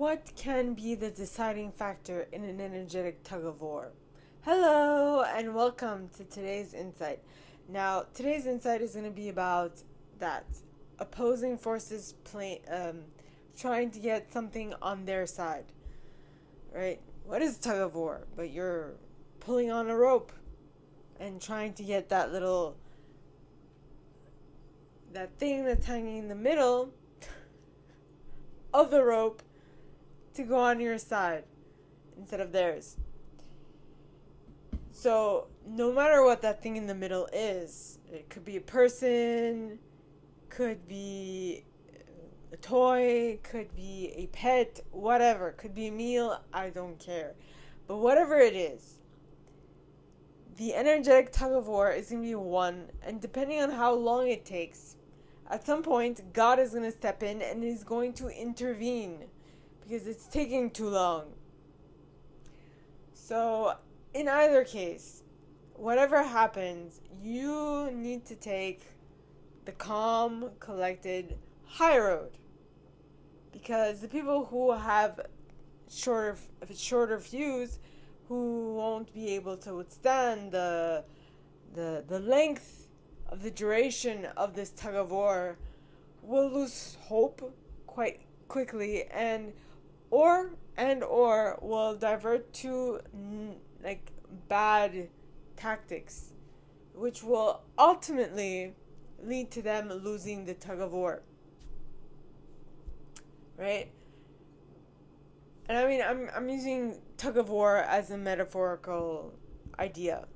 What can be the deciding factor in an energetic tug of war? Hello, and welcome to today's insight. Now, today's insight is going to be about that opposing forces trying to get something on their side, right? What is tug of war? But you're pulling on a rope and trying to get that thing that's hanging in the middle of the rope to go on your side instead of theirs. So no matter what that thing in the middle is, it could be a person, could be a toy, could be a pet, whatever, could be a meal, I don't care. But whatever it is, the energetic tug of war is going to be one, and depending on how long it takes, at some point God is going to step in and is going to intervene because it's taking too long. So in either case, whatever happens, you need to take the calm, collected high road, because the people who have shorter fuse, who won't be able to withstand the length of the duration of this tug of war, will lose hope quite quickly and will divert to bad tactics, which will ultimately lead to them losing the tug of war. Right? And I mean, I'm using tug of war as a metaphorical idea.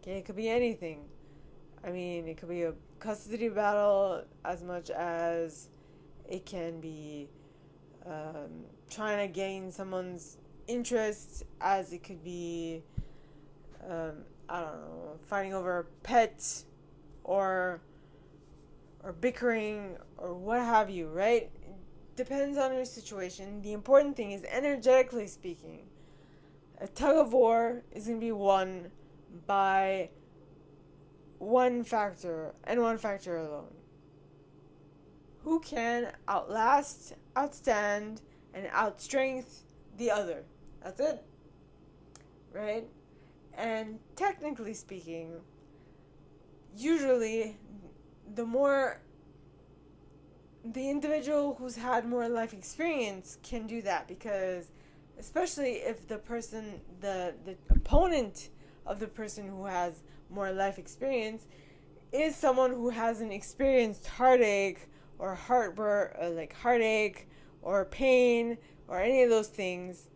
Okay, it could be anything. I mean, it could be a custody battle as much as it can be trying to gain someone's interest, as it could be, I don't know, fighting over a pet or bickering or what have you, right? It depends on your situation. The important thing is, energetically speaking, a tug of war is going to be won by one factor and one factor alone. Who can outlast, outstand, and outstrength the other? That's it. Right? And technically speaking, usually the individual who's had more life experience can do that, because especially if the opponent of the person who has more life experience is someone who hasn't experienced heartache or heartache or pain or any of those things,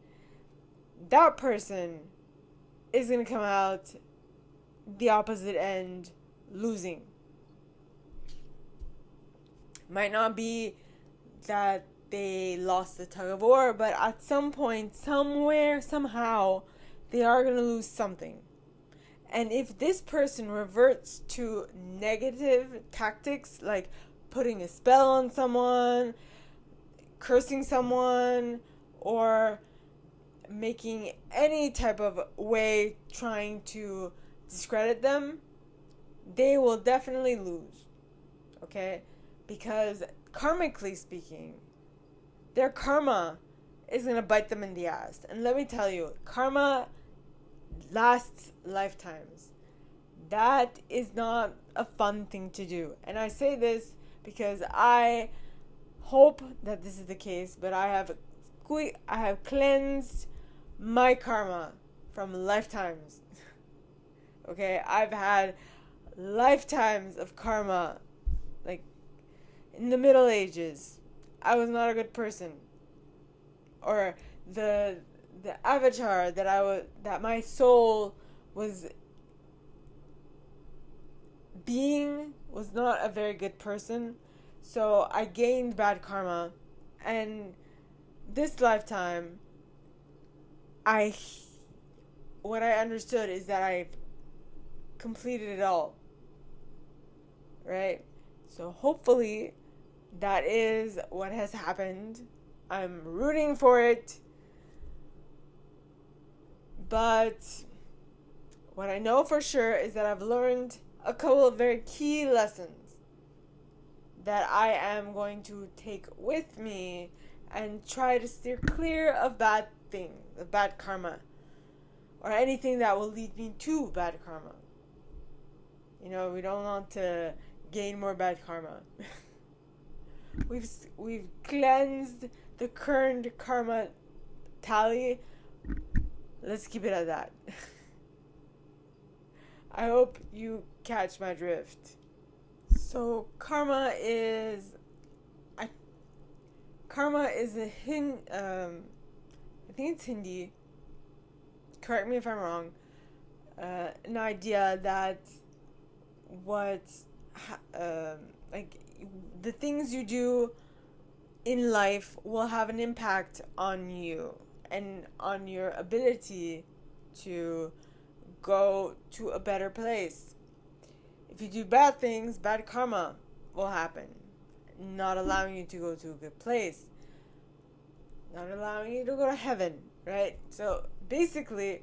that person is going to come out the opposite end losing. Might not be that they lost the tug of war, but at some point, somewhere, somehow, they are going to lose something. And if this person reverts to negative tactics, like putting a spell on someone, cursing someone, or making any type of way trying to discredit them, they will definitely lose. Okay? Because karmically speaking, their karma is going to bite them in the ass. And let me tell you, karma lasts lifetimes. That is not a fun thing to do. And I say this because I hope that this is the case, but I have cleansed my karma from lifetimes. Okay, I've had lifetimes of karma. Like in the Middle Ages, I was not a good person, or the avatar that my soul was being was not a very good person, so I gained bad karma. And this lifetime, what I understood is that I've completed it all, right? So hopefully that is what has happened. I'm rooting for it. But what I know for sure is that I've learned a couple of very key lessons that I am going to take with me and try to steer clear of bad things, of bad karma, or anything that will lead me to bad karma. We don't want to gain more bad karma. We've cleansed the current karma tally. Let's keep it at that. I hope you catch my drift. So karma is a I think it's Hindi. Correct me if I'm wrong. An idea that the things you do in life will have an impact on you and on your ability to go to a better place. If you do bad things, bad karma will happen, not allowing you to go to a good place, not allowing you to go to heaven, right? So basically,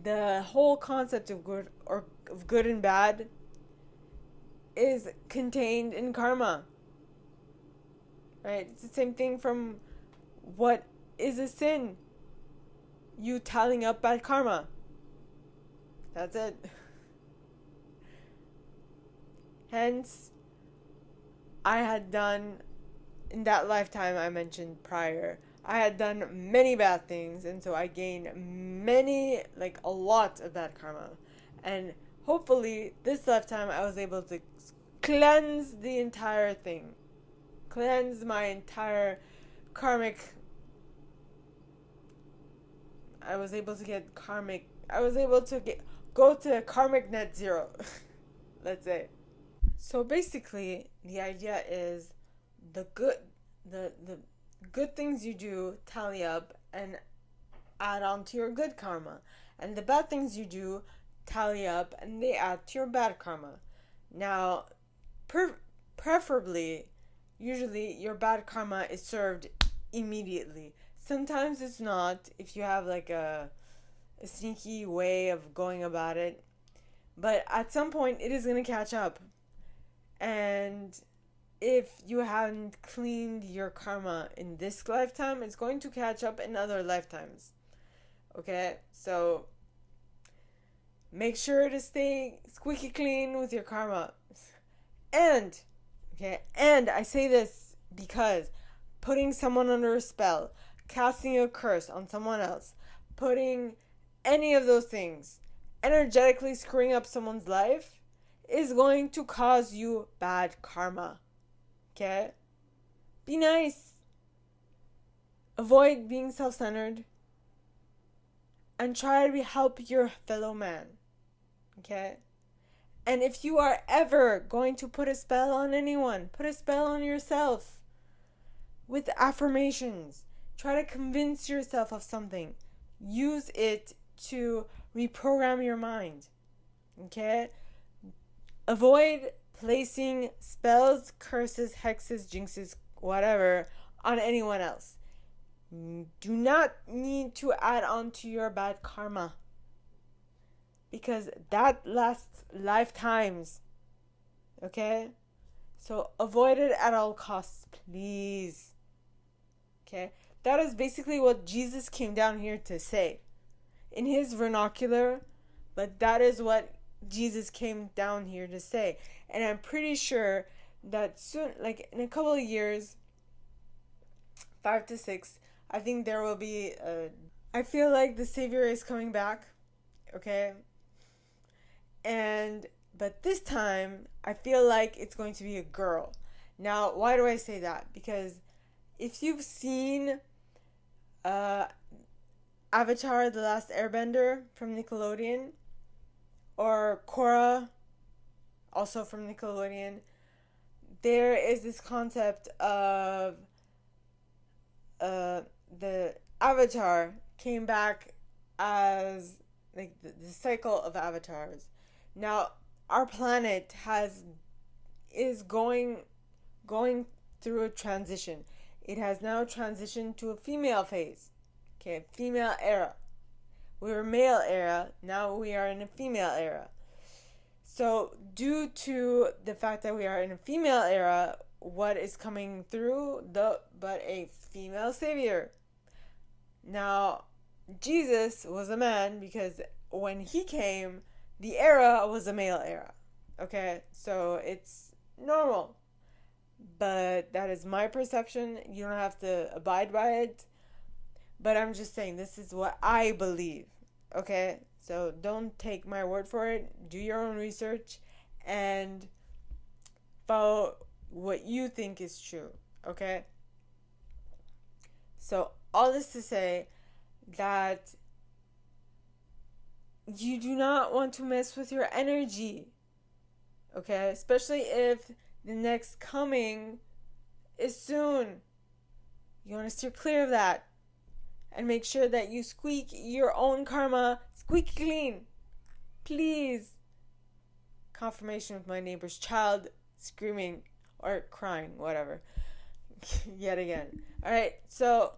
the whole concept of good and bad is contained in karma, right? It's the same thing from what is a sin. You tallying up bad karma. That's it. Hence, I had done, in that lifetime I mentioned prior, I had done many bad things, and so I gained a lot of bad karma. And hopefully, this lifetime I was able to cleanse the entire thing. Cleanse my entire karmic. I was able to go to karmic net zero. Let's say. So basically, the idea is the good things you do tally up and add on to your good karma, and the bad things you do tally up and they add to your bad karma. Now, preferably, usually your bad karma is served immediately. Sometimes it's not, if you have like a sneaky way of going about it, but at some point it is going to catch up. And if you haven't cleaned your karma in this lifetime, it's going to catch up in other lifetimes. Okay? So make sure to stay squeaky clean with your karma. And I say this because putting someone under a spell, casting a curse on someone else, putting any of those things, energetically screwing up someone's life, is going to cause you bad karma. Okay? Be nice. Avoid being self-centered. And try to help your fellow man. Okay? And if you are ever going to put a spell on anyone, put a spell on yourself. With affirmations. Try to convince yourself of something. Use it to reprogram your mind. Okay? Avoid placing spells, curses, hexes, jinxes, whatever, on anyone else. Do not need to add on to your bad karma. Because that lasts lifetimes. Okay? So avoid it at all costs, please. Okay? That is basically what Jesus came down here to say. In his vernacular, but that is what Jesus came down here to say. And I'm pretty sure that soon, like in a couple of years, 5 to 6, I think there will be I feel like the Savior is coming back. Okay? But this time, I feel like it's going to be a girl. Now, why do I say that? Because if you've seen Avatar: The Last Airbender from Nickelodeon, or Korra, also from Nickelodeon, there is this concept of the Avatar came back as like the cycle of avatars. Now our planet is going through a transition. It has now transitioned to a female phase. Okay, female era. We were male era, now we are in a female era. So due to the fact that we are in a female era, what is coming through but a female savior. Now, Jesus was a man because when he came, the era was a male era. Okay? So it's normal. But that is my perception. You don't have to abide by it. But I'm just saying, this is what I believe. Okay? So don't take my word for it. Do your own research and follow what you think is true. Okay? So all this to say that you do not want to mess with your energy. Okay? Especially if the next coming is soon. You want to steer clear of that. And make sure that you squeak your own karma squeaky clean. Please. Confirmation with my neighbor's child screaming or crying, whatever. Yet again. Alright, so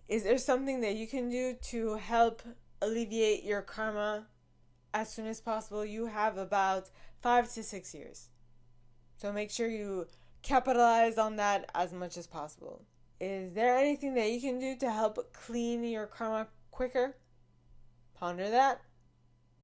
is there something that you can do to help alleviate your karma as soon as possible? You have about 5 to 6 years. So make sure you capitalize on that as much as possible. Is there anything that you can do to help clean your karma quicker? Ponder that.